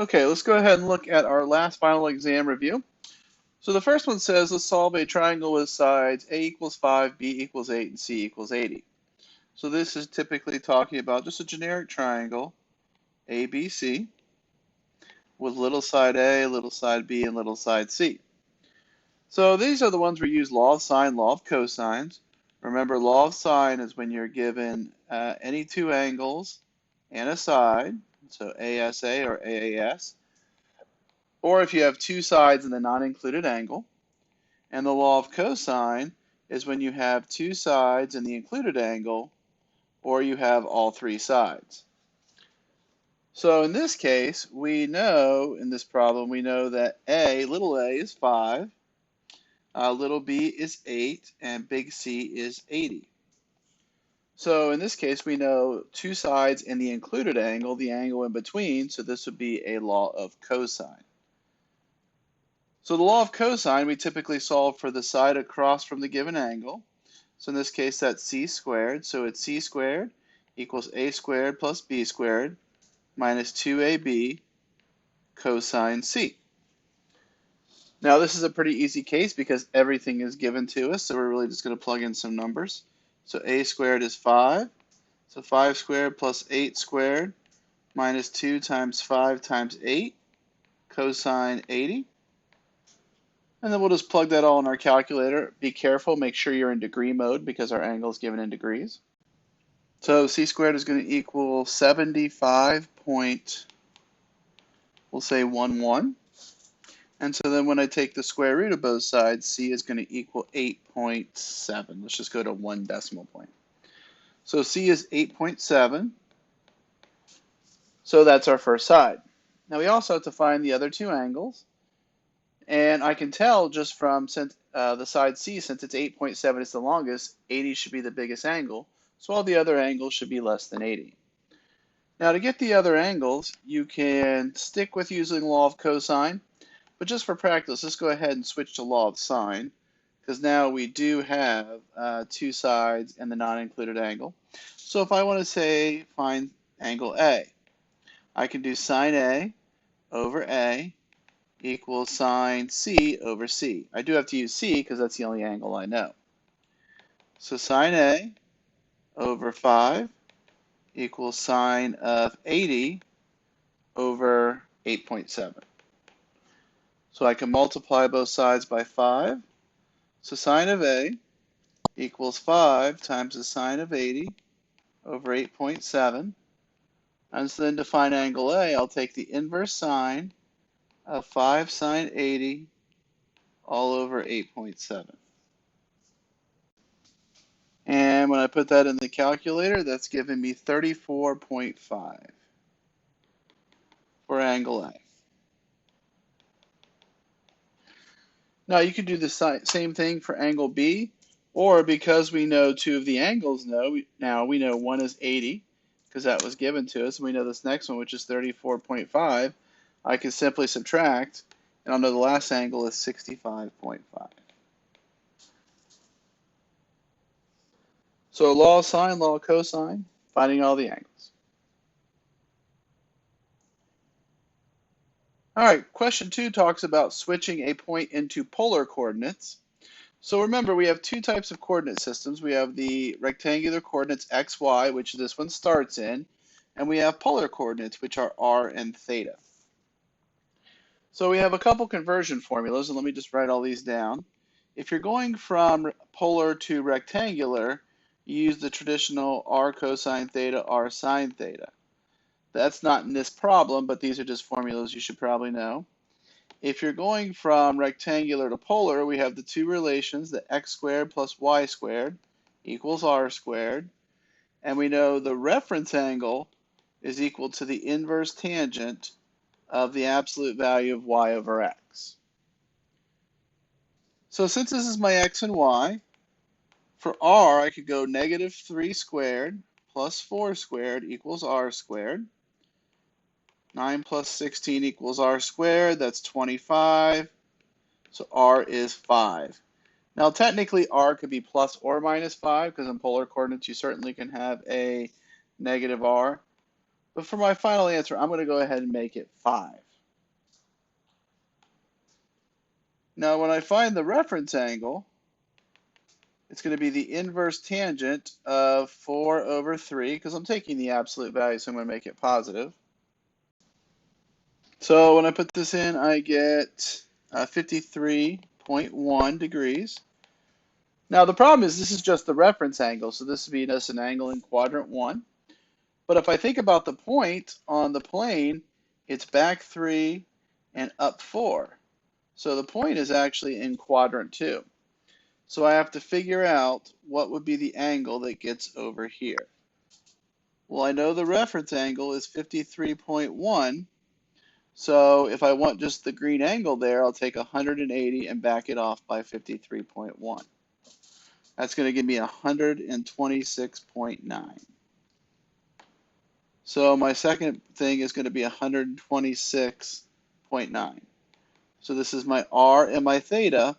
Okay, let's go ahead and look at our last final exam review. So the first one says let's solve a triangle with sides a equals 5, b equals 8, and c equals 80. So this is typically talking about just a generic triangle, ABC, with little side A, little side B, and little side C. So these are the ones we use law of sine, law of cosines. Remember, law of sine is when you're given any two angles and a side, so ASA or AAS, or if you have two sides and the non-included angle. And the law of cosine is when you have two sides and the included angle, or you have all three sides. So in this case, we know, in this problem, we know that little a is 5, little b is 8, and big C is 80. So in this case, we know two sides and the included angle, the angle in between, so this would be a law of cosine. So the law of cosine, we typically solve for the side across from the given angle. So in this case, that's c squared. So it's c squared equals a squared plus b squared minus 2ab cosine c. Now this is a pretty easy case because everything is given to us, so we're really just going to plug in some numbers. So a squared is 5. So 5 squared plus 8 squared minus 2 times 5 times 8 cosine 80. And then we'll just plug that all in our calculator. Be careful, make sure you're in degree mode because our angle is given in degrees. So c squared is going to equal 75 point, we'll say 11. And so then when I take the square root of both sides, c is going to equal 8.7. Let's just go to one decimal point. So c is 8.7. So that's our first side. Now we also have to find the other two angles. And I can tell just from the side C, since it's 8.7 is the longest, 80 should be the biggest angle. So all the other angles should be less than 80. Now to get the other angles, you can stick with using law of cosine. But just for practice, let's go ahead and switch to law of sine. Because now we do have two sides and the non-included angle. So if I want to say find angle A, I can do sine A over A equals sine C over C. I do have to use C because that's the only angle I know. So sine A over 5 equals sine of 80 over 8.7. So I can multiply both sides by 5. So sine of A equals 5 times the sine of 80 over 8.7. And so then to find angle A, I'll take the inverse sine of 5 sine 80 all over 8.7. And when I put that in the calculator, that's giving me 34.5 for angle A. Now you could do the same thing for angle B, or because we know two of the angles now we know one is 80 because that was given to us, and we know this next one, which is 34.5, I can simply subtract, and I'll know the last angle is 65.5. So law of sine, law of cosine, finding all the angles. All right, question 2 talks about switching a point into polar coordinates. So remember, we have two types of coordinate systems. We have the rectangular coordinates x, y, which this one starts in, and we have polar coordinates, which are r and theta. So we have a couple conversion formulas, and let me just write all these down. If you're going from polar to rectangular, you use the traditional r cosine theta, r sine theta. That's not in this problem, but these are just formulas you should probably know. If you're going from rectangular to polar, we have the two relations, the x squared plus y squared equals r squared. And we know the reference angle is equal to the inverse tangent of the absolute value of y over x. So since this is my x and y, for r I could go negative 3 squared plus 4 squared equals r squared. 9 plus 16 equals r squared, that's 25, so r is 5. Now technically r could be plus or minus 5, because in polar coordinates you certainly can have a negative r. But for my final answer, I'm going to go ahead and make it 5. Now when I find the reference angle, it's going to be the inverse tangent of 4 over 3, because I'm taking the absolute value, so I'm going to make it positive. So when I put this in, I get 53.1 degrees. Now the problem is this is just the reference angle, so this would be just an angle in quadrant 1. But if I think about the point on the plane, it's back 3 and up 4. So the point is actually in quadrant 2. So I have to figure out what would be the angle that gets over here. Well, I know the reference angle is 53.1. So if I want just the green angle there, I'll take 180 and back it off by 53.1. That's going to give me 126.9. So my second thing is going to be 126.9. So this is my R and my theta.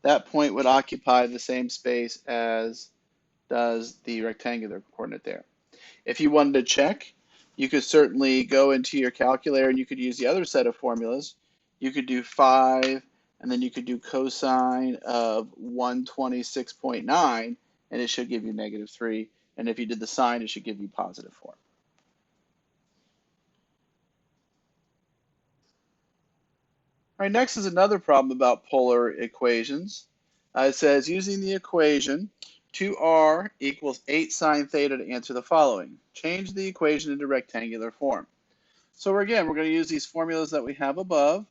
That point would occupy the same space as does the rectangular coordinate there. If you wanted to check, you could certainly go into your calculator and you could use the other set of formulas. You could do 5, and then you could do cosine of 126.9, and it should give you -3. And if you did the sine, it should give you +4. All right, next is another problem about polar equations. It says, using the equation 2r equals 8 sine theta to answer the following. Change the equation into rectangular form. So again, we're going to use these formulas that we have above.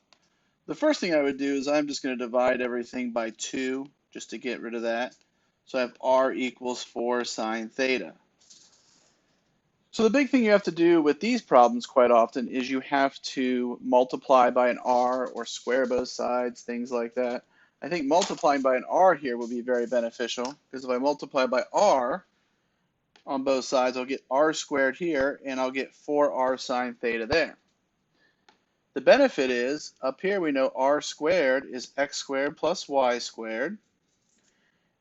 The first thing I would do is I'm just going to divide everything by 2 just to get rid of that. So I have r equals 4 sine theta. So the big thing you have to do with these problems quite often is you have to multiply by an r or square both sides, things like that. I think multiplying by an r here will be very beneficial, because if I multiply by r on both sides, I'll get r squared here, and I'll get 4r sine theta there. The benefit is, up here we know r squared is x squared plus y squared,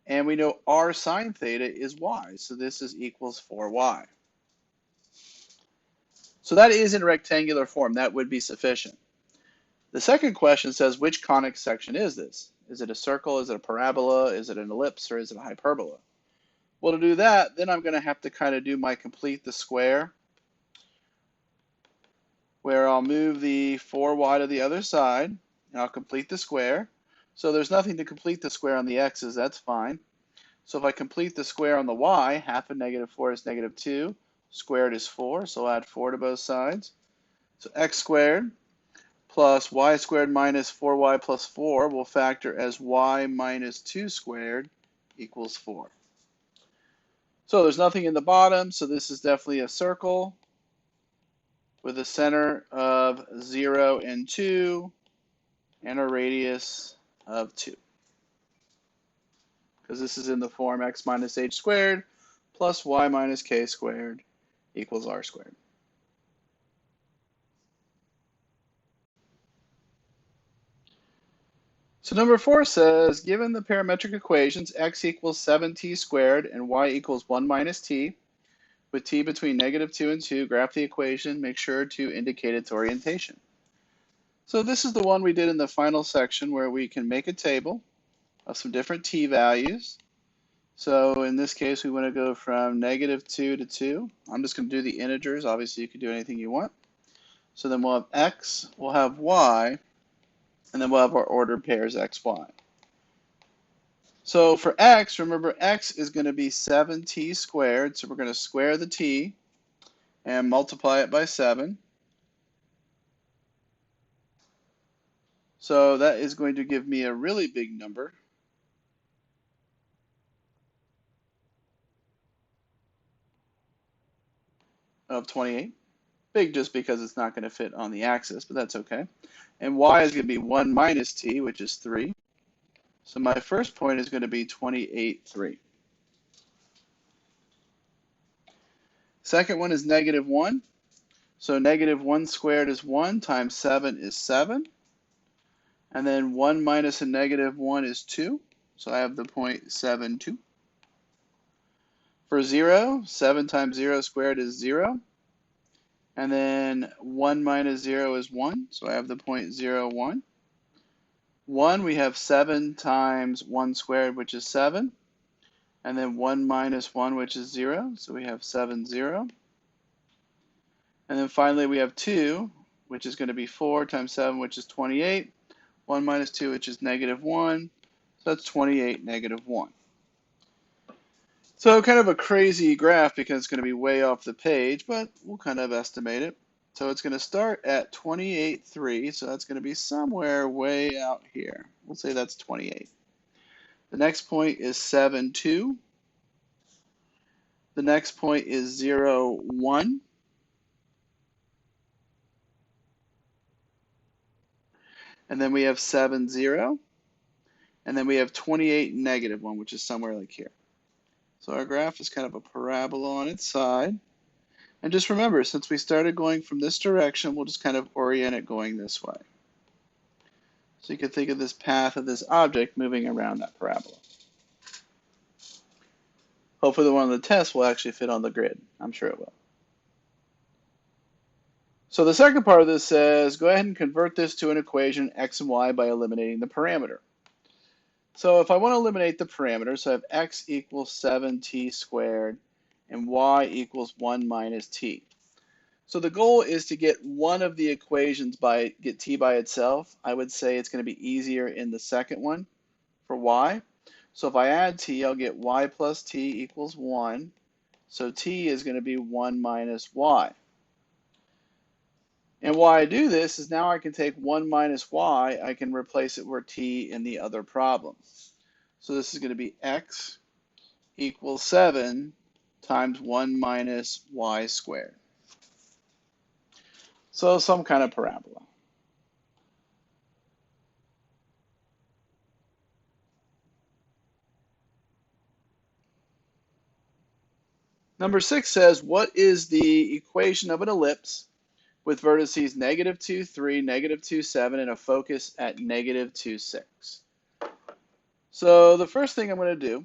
and we know r sine theta is y, so this is equals 4y. So that is in rectangular form. That would be sufficient. The second question says, which conic section is this? Is it a circle? Is it a parabola? Is it an ellipse? Or is it a hyperbola? Well, to do that, then I'm going to have to kind of do my complete the square, where I'll move the 4y to the other side, and I'll complete the square. So there's nothing to complete the square on the x's. That's fine. So if I complete the square on the y, half of -4 is -2. Squared is 4, so I'll add 4 to both sides. So x squared plus y squared minus 4y plus 4 will factor as y minus 2 squared equals 4. So there's nothing in the bottom, so this is definitely a circle with a center of 0 and 2 and a radius of 2. Because this is in the form x minus h squared plus y minus k squared equals r squared. So number 4 says, given the parametric equations x equals 7t squared and y equals 1 minus t, with t between -2 and 2, graph the equation, make sure to indicate its orientation. So this is the one we did in the final section where we can make a table of some different t values. So in this case, we want to go from -2 to 2. I'm just going to do the integers. Obviously, you can do anything you want. So then we'll have x, we'll have y, and then we'll have our ordered pairs x, y. So for x, remember x is going to be 7t squared. So we're going to square the t and multiply it by 7. So that is going to give me a really big number. Of 28. Big just because it's not going to fit on the axis, but that's okay. And y is going to be 1 minus t, which is 3. So my first point is going to be 28.3. Second one is -1. So -1 squared is 1 times 7 is 7. And then 1 minus a -1 is 2. So I have the point 7.2. For 0, 7 times 0 squared is 0. And then 1 minus 0 is 1. So I have the point 0.1. 1, we have 7 times 1 squared, which is 7. And then 1 minus 1, which is 0. So we have 7, 0. And then finally we have 2, which is going to be 4 times 7, which is 28. 1 minus 2, which is negative 1. So that's 28, negative 1. So kind of a crazy graph because it's going to be way off the page, but we'll kind of estimate it. So it's going to start at 28, 3. So that's going to be somewhere way out here. We'll say that's 28. The next point is 7, 2. The next point is 0, 1. And then we have 7, 0. And then we have 28, negative 1, which is somewhere like here. So our graph is kind of a parabola on its side. And just remember, since we started going from this direction, we'll just kind of orient it going this way. So you can think of this path of this object moving around that parabola. Hopefully the one on the test will actually fit on the grid. I'm sure it will. So the second part of this says, go ahead and convert this to an equation x and y by eliminating the parameter. So if I want to eliminate the parameters, so I have x equals 7t squared and y equals 1 minus t. So the goal is to get one of the equations get t by itself. I would say it's going to be easier in the second one for y. So if I add t, I'll get y plus t equals 1. So t is going to be 1 minus y. And why I do this is now I can take 1 minus y, I can replace it with t in the other problem. So this is going to be x equals 7 times 1 minus y squared. So some kind of parabola. Number 6 says, what is the equation of an ellipse with vertices negative 2, 3, negative 2, 7, and a focus at negative 2, 6? So the first thing I'm going to do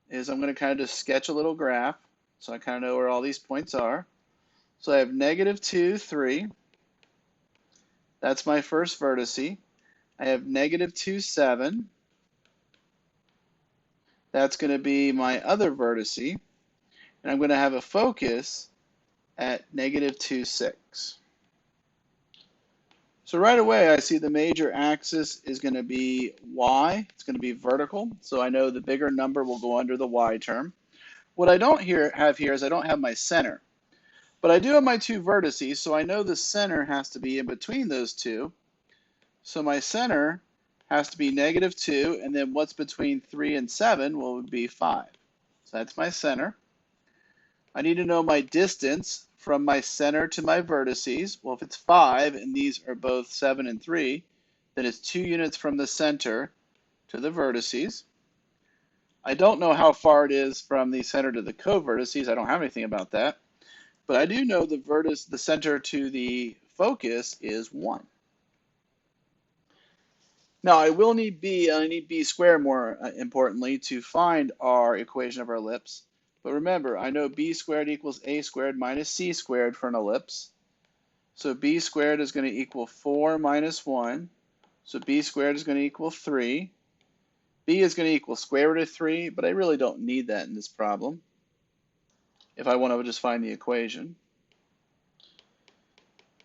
is I'm going to kind of just sketch a little graph so I kind of know where all these points are. So I have negative 2, 3. That's my first vertice. I have negative 2, 7. That's going to be my other vertice. And I'm going to have a focus at negative 2, 6. So right away, I see the major axis is going to be y. It's going to be vertical. So I know the bigger number will go under the y term. What I don't have here is I don't have my center. But I do have my two vertices, so I know the center has to be in between those two. So my center has to be negative 2, and then what's between 3 and 7 will be 5. So that's my center. I need to know my distance from my center to my vertices. Well, if it's 5 and these are both 7 and 3, then it's 2 units from the center to the vertices. I don't know how far it is from the center to the co-vertices. I don't have anything about that. But I do know the center to the focus is 1. Now I will need b, and I need b squared more importantly to find our equation of our ellipse. But remember, I know b squared equals a squared minus c squared for an ellipse. So b squared is going to equal 4 minus 1. So b squared is going to equal 3. B is going to equal square root of 3, but I really don't need that in this problem if I want to just find the equation.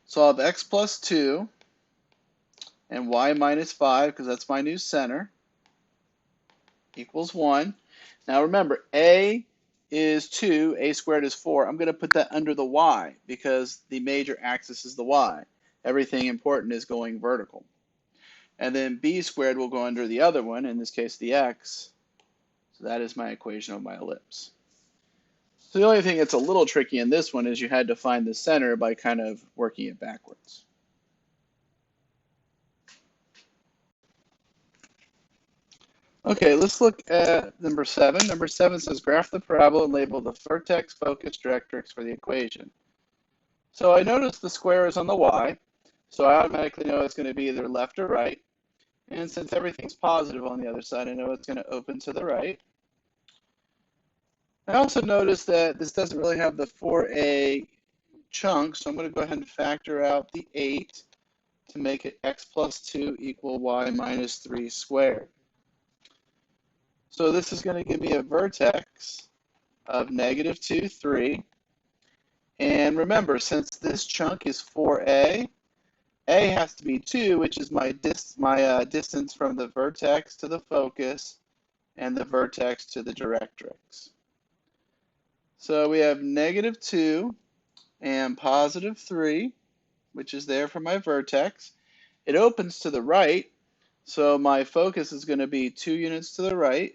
So I'll have x plus 2 and y minus 5, because that's my new center, equals 1. Now remember, a is 2, a squared is 4. I'm going to put that under the y because the major axis is the y. Everything important is going vertical. And then b squared will go under the other one, in this case the x. So that is my equation of my ellipse. So the only thing that's a little tricky in this one is you had to find the center by kind of working it backwards. Okay, let's look at number 7. Number 7 says graph the parabola and label the vertex, focus, directrix for the equation. So I notice the square is on the y, so I automatically know it's going to be either left or right. And since everything's positive on the other side, I know it's going to open to the right. I also notice that this doesn't really have the 4a chunk, so I'm going to go ahead and factor out the 8. to make it x plus 2 equal y minus 3 squared. So this is going to give me a vertex of negative 2, 3. And remember, since this chunk is 4a, a has to be 2, which is my distance from the vertex to the focus and the vertex to the directrix. So we have negative 2 and positive 3, which is there for my vertex. It opens to the right, so my focus is going to be 2 units to the right.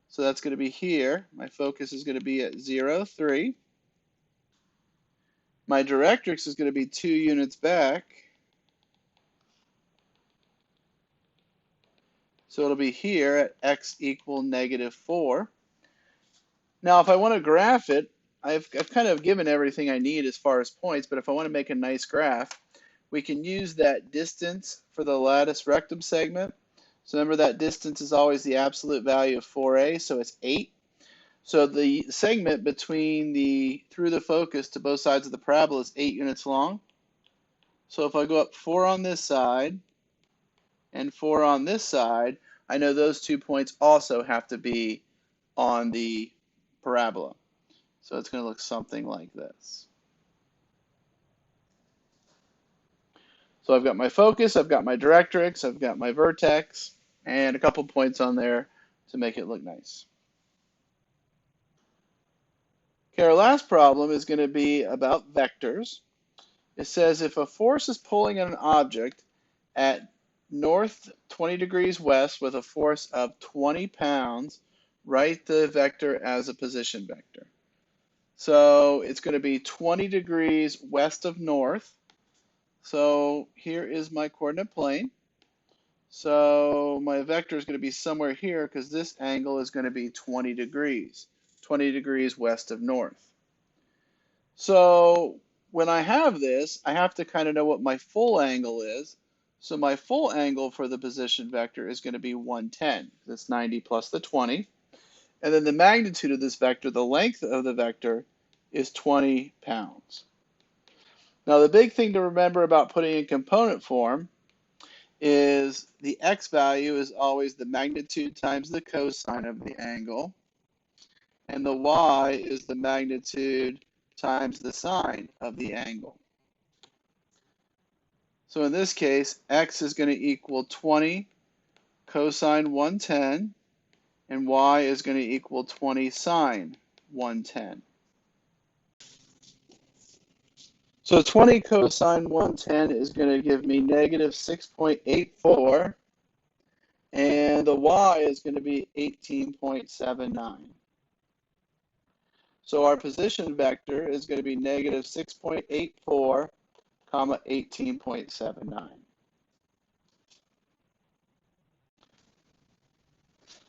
So that's going to be here. My focus is going to be at 0, 3. My directrix is going to be 2 units back. So it'll be here at x equal negative 4. Now, if I want to graph it, I've kind of given everything I need as far as points, but if I want to make a nice graph, we can use that distance for the lattice rectum segment. So remember that distance is always the absolute value of 4a, so it's 8. So the segment between through the focus to both sides of the parabola is 8 units long. So if I go up 4 on this side and 4 on this side, I know those 2 points also have to be on the parabola. So it's going to look something like this. So I've got my focus, I've got my directrix, I've got my vertex, and a couple points on there to make it look nice. Okay, our last problem is going to be about vectors. It says if a force is pulling on an object at north 20 degrees west with a force of 20 pounds, write the vector as a position vector. So it's going to be 20 degrees west of north. So here is my coordinate plane. So my vector is going to be somewhere here because this angle is going to be 20 degrees west of north. So when I have this, I have to kind of know what my full angle is. So my full angle for the position vector is going to be 110. That's 90 plus the 20. And then the magnitude of this vector, the length of the vector, is 20 pounds. Now the big thing to remember about putting in component form is the x value is always the magnitude times the cosine of the angle, and the y is the magnitude times the sine of the angle. So in this case, x is going to equal 20 cosine 110, and y is going to equal 20 sine 110. So 20 cosine 110 is going to give me negative 6.84, and the y is going to be 18.79. So our position vector is going to be negative 6.84, comma 18.79.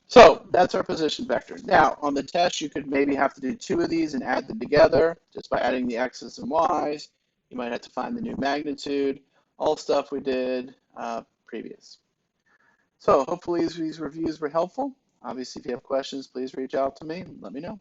So that's our position vector. Now, on the test, you could maybe have to do 2 of these and add them together just by adding the x's and y's. You might have to find the new magnitude, all stuff we did previous. So hopefully these reviews were helpful. Obviously, if you have questions, please reach out to me and let me know.